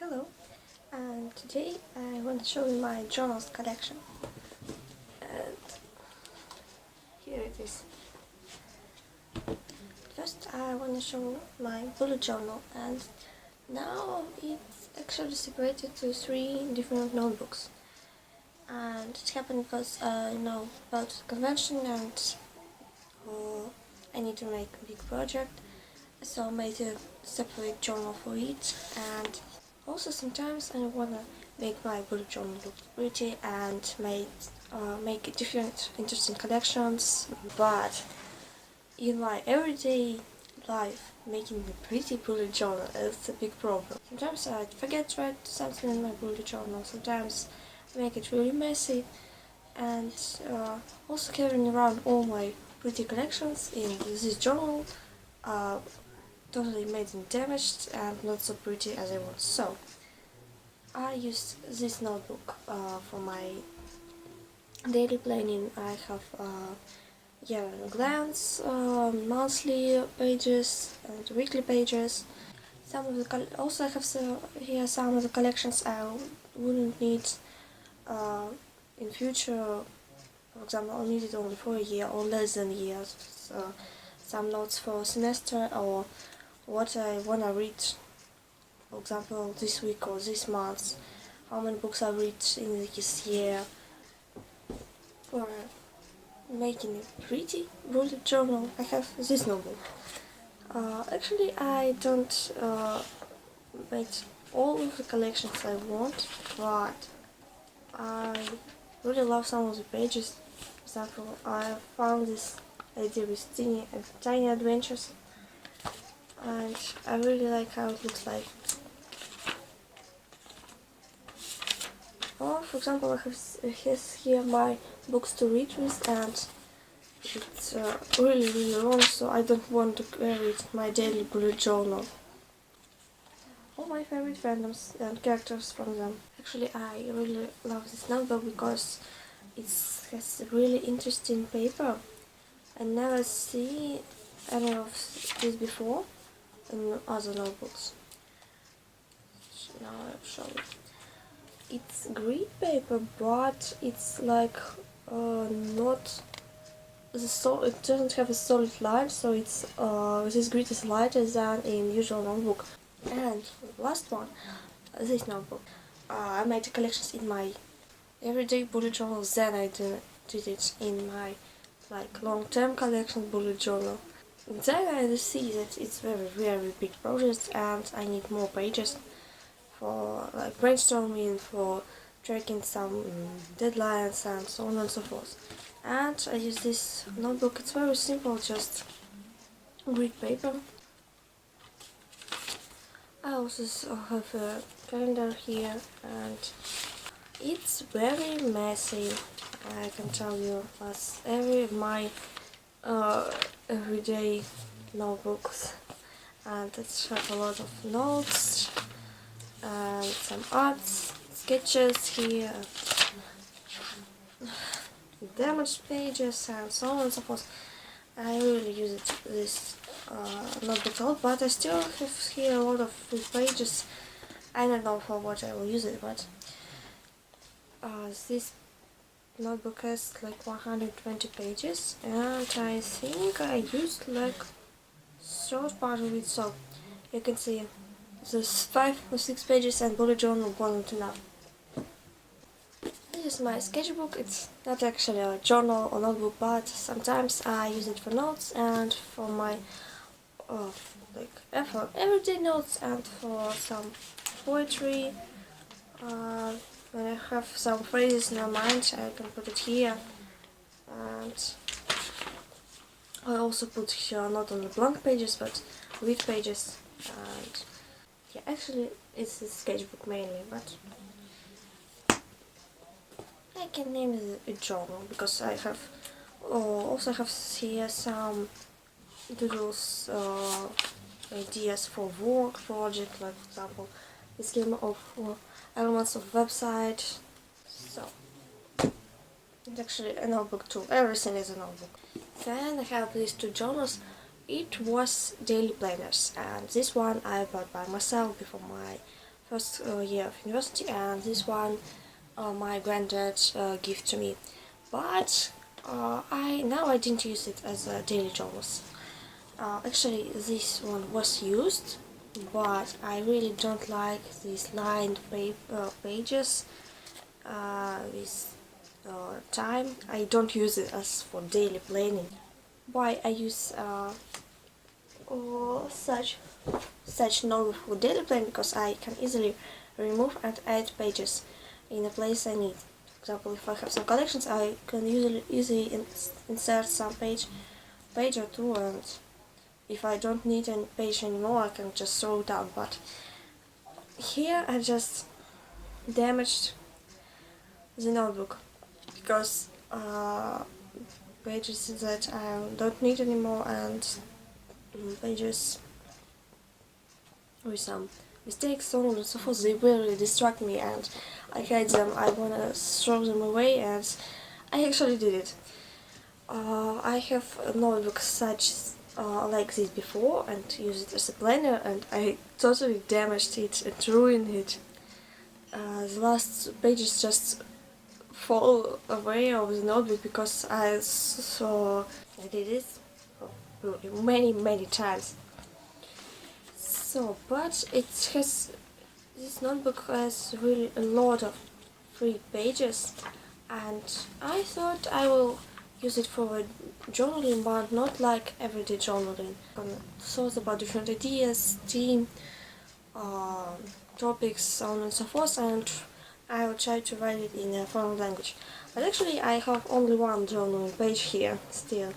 Hello, and today I want to show you my journals collection. And here it is. First I want to show my bullet journal, and now it's actually separated to 3 different notebooks. And it happened because I know about convention and I need to make a big project, so I made a separate journal for each. And also sometimes I wanna make my bullet journal look pretty and make different interesting collections, but in my everyday life making a pretty bullet journal is a big problem. Sometimes I forget to write something in my bullet journal, sometimes I make it really messy, and also carrying around all my pretty collections in this journal totally made and damaged and not so pretty as I want. So I used this notebook for my daily planning. I have glance, monthly pages and weekly pages. Some of the also I have here some of the collections I wouldn't need in future. For example, I'll need it only for a year or less than a year. So some notes for a semester or what I wanna read. For example, this week or this month, how many books I read in this year. For making a pretty bullet journal, I have this notebook. Actually, I don't make all of the collections I want, but I really love some of the pages. For example, I found this idea with tiny adventures, and I really like how it looks like. Or, for example, I have here my books to read with, and it's really long, so I don't want to carry it in my daily bullet journal. All my favorite fandoms and characters from them. Actually, I really love this notebook because it has a really interesting paper. I never see any of this before in other notebooks. Now I'll show you. It's green paper, but it's like not it doesn't have a solid line, so it's this grid is lighter than in usual notebook. And last one, this notebook. I made the collections in my everyday bullet journal, then I did it in my long-term collection bullet journal. Then I see that it's very big project and I need more pages for brainstorming, for tracking some deadlines and so on and so forth. And I use this notebook. It's very simple, just grid paper. I also have a calendar here, and it's very messy, I can tell you, as my everyday notebooks. And it has a lot of notes and some arts, sketches here, damaged pages and so on and so forth. I really use this notebook a lot, but I still have here a lot of free pages. I don't know for what I will use it, but this notebook has like 120 pages, and I think I used like short part of it, so you can see there's 5 or 6 pages and bullet journal wasn't enough. This is my sketchbook. It's not actually a journal or notebook, but sometimes I use it for notes and for my for everyday notes and for some poetry. When I have some phrases in my mind, I can put it here. And I also put here not only blank pages but with pages. And yeah, actually it's a sketchbook mainly, but I can name it a journal because I have also have here some doodles, ideas for work project, like for example the schema of elements of website. So it's actually a notebook too. Everything is a notebook. Then I have these 2 journals. It was daily planners, and this one I bought by myself before my first year of university, and this one my granddad gave to me. But I didn't use it as a daily journals. Actually, this one was used, but I really don't like these lined pages with time. I don't use it as for daily planning. Why I use such notebook for daily planning? Because I can easily remove and add pages in the place I need. For example, if I have some collections, I can easily insert some page or two, and if I don't need any page anymore, I can just throw it out. But here I just damaged the notebook because pages that I don't need anymore, and pages with some mistakes, so on and so forth, they really distract me and I hate them. I wanna throw them away, and I actually did it. I have a notebook such like this before and used it as a planner, and I totally damaged it and ruined it. The last pages just fall away of the notebook because I did this many times. So, but this notebook has really a lot of free pages, and I thought I will use it for journaling, but not like everyday journaling. Thoughts about different ideas, theme, topics, so on and so forth, and I will try to write it in a foreign language. But actually, I have only one journaling page here still.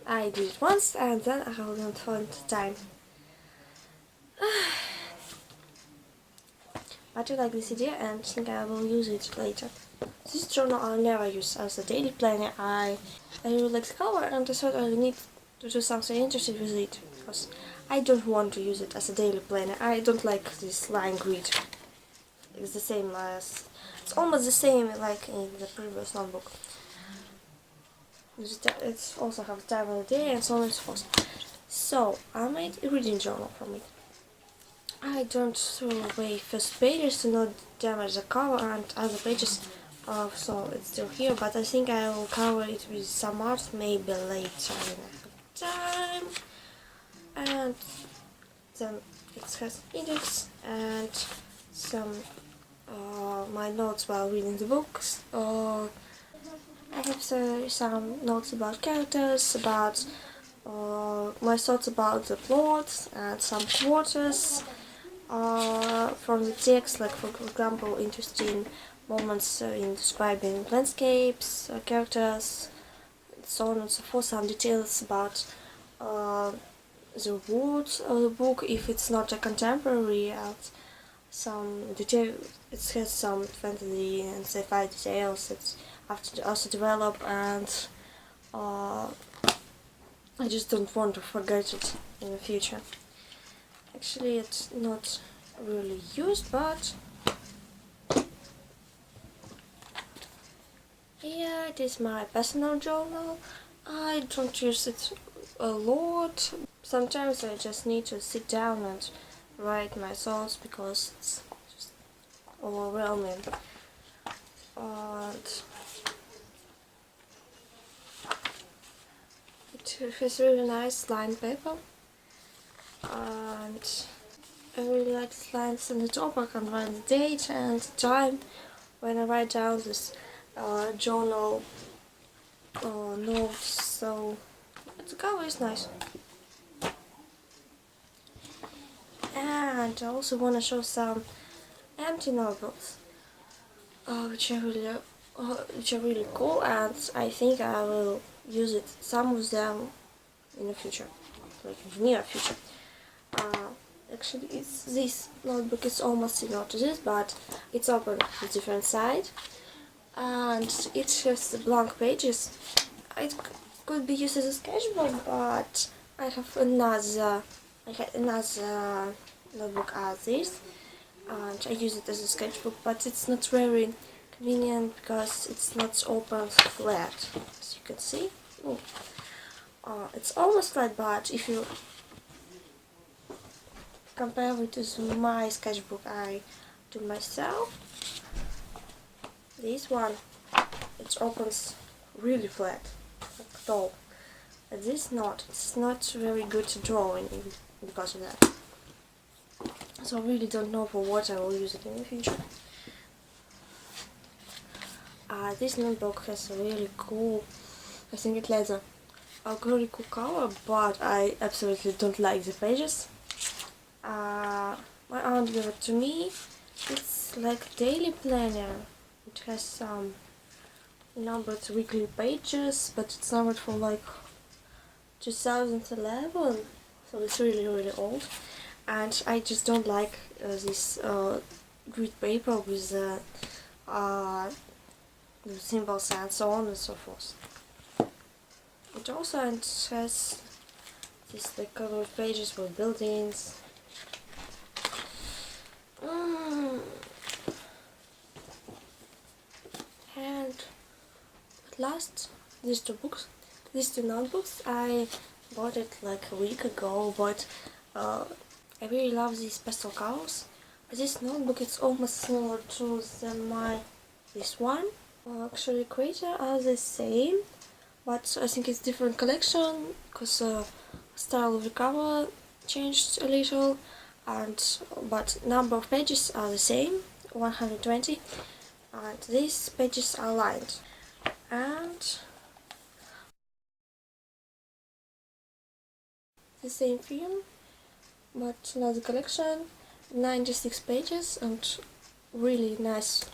I did it once, and then I will not find time. But I like this idea and think I will use it later. This journal I'll never use as a daily planner. I really like the cover, and I thought I need to do something interesting with it, because I don't want to use it as a daily planner. I don't like this line grid. It's the same as, it's almost the same like in the previous notebook. It's also have time of the day and so on and so forth. So I made a reading journal from it. I don't throw away first pages to not damage the cover and other pages, so it's still here, but I think I will cover it with some art maybe later when I have time. And then it has index and some my notes while reading the books. I have some notes about characters, about my thoughts about the plot, and some quotes from the text, like for example interesting moments in describing landscapes, characters, so on and so forth, some details about the words of the book if it's not a contemporary, some detail. It has some fantasy and sci-fi details that have to also develop, and I just don't want to forget it in the future. Actually, it's not really used, but yeah, it is my personal journal. I don't use it a lot. Sometimes I just need to sit down and write my thoughts because it's just overwhelming. And it has really nice lined paper, and I really like the lines on the top. I can write the date and the time when I write down this journal notes, so the cover is nice. And I also want to show some empty notebooks, which are really cool, and I think I will use it, some of them, in the future, like in the near future. Actually, this notebook is almost similar to this, but it's open on different side, and it has blank pages. It could be used as a sketchbook, but I had another notebook as this, and I use it as a sketchbook, but it's not very convenient because it's not open flat, as you can see. It's almost flat, but if you compare with my sketchbook I do myself. This one, it opens really flat, like tall. And this not, it's not very good to draw in because of that. So I really don't know for what I will use it in the future. This notebook has a really cool, I think it has a really cool cover, but I absolutely don't like the pages. My aunt gave it to me. It's like daily planner. It has some numbered weekly pages, but it's numbered from like 2011, so it's really old. And I just don't like this grid paper with the symbols and so on and so forth. It also has these like covered pages with buildings. And at last, these two notebooks, I bought it like a week ago, but I really love these pastel colors. This notebook is almost similar to this one. Actually, creator are the same, but I think it's different collection because style of the cover changed a little, but number of pages are the same, 120, and these pages are lined. And the same film, but another collection, 96 pages and really nice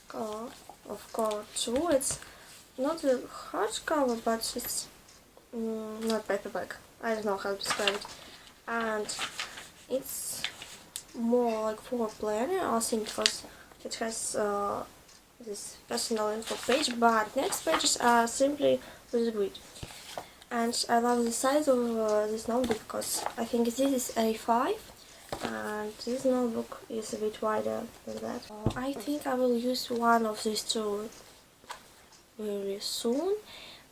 cover of cover too. It's not a hardcover, but it's not paperback. I don't know how to describe it. And it's more like for planner, I think, because it has this personal info page, but next pages are simply with the grid. And I love the size of this notebook because I think this is A5 and this notebook is a bit wider than that. I think I will use one of these two very soon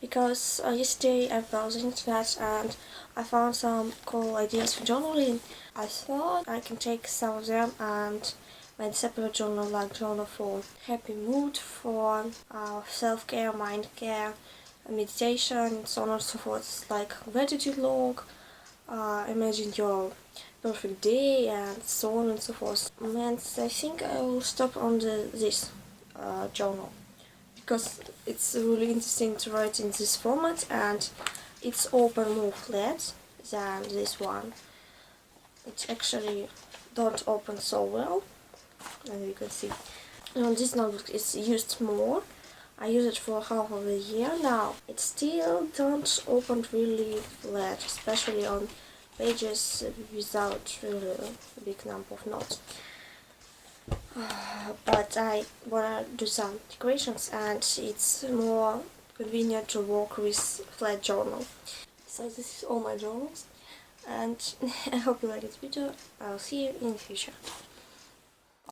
because yesterday I browsed the internet and I found some cool ideas for journaling. I thought I can take some of them and make a separate journal, like journal for happy mood, for self-care, mind care, meditation, so on and so forth, like gratitude log, imagine your perfect day, and so on and so forth. And I think I will stop on this journal because it's really interesting to write in this format, and it's open more flat than this one. It actually don't open so well, as you can see. And this notebook is used more. I use it for half of a year now. It still don't open really flat, especially on pages without really a big number of notes. But I wanna do some decorations and it's more convenient to work with flat journal. So this is all my journals, and I hope you like this video. I'll see you in the future.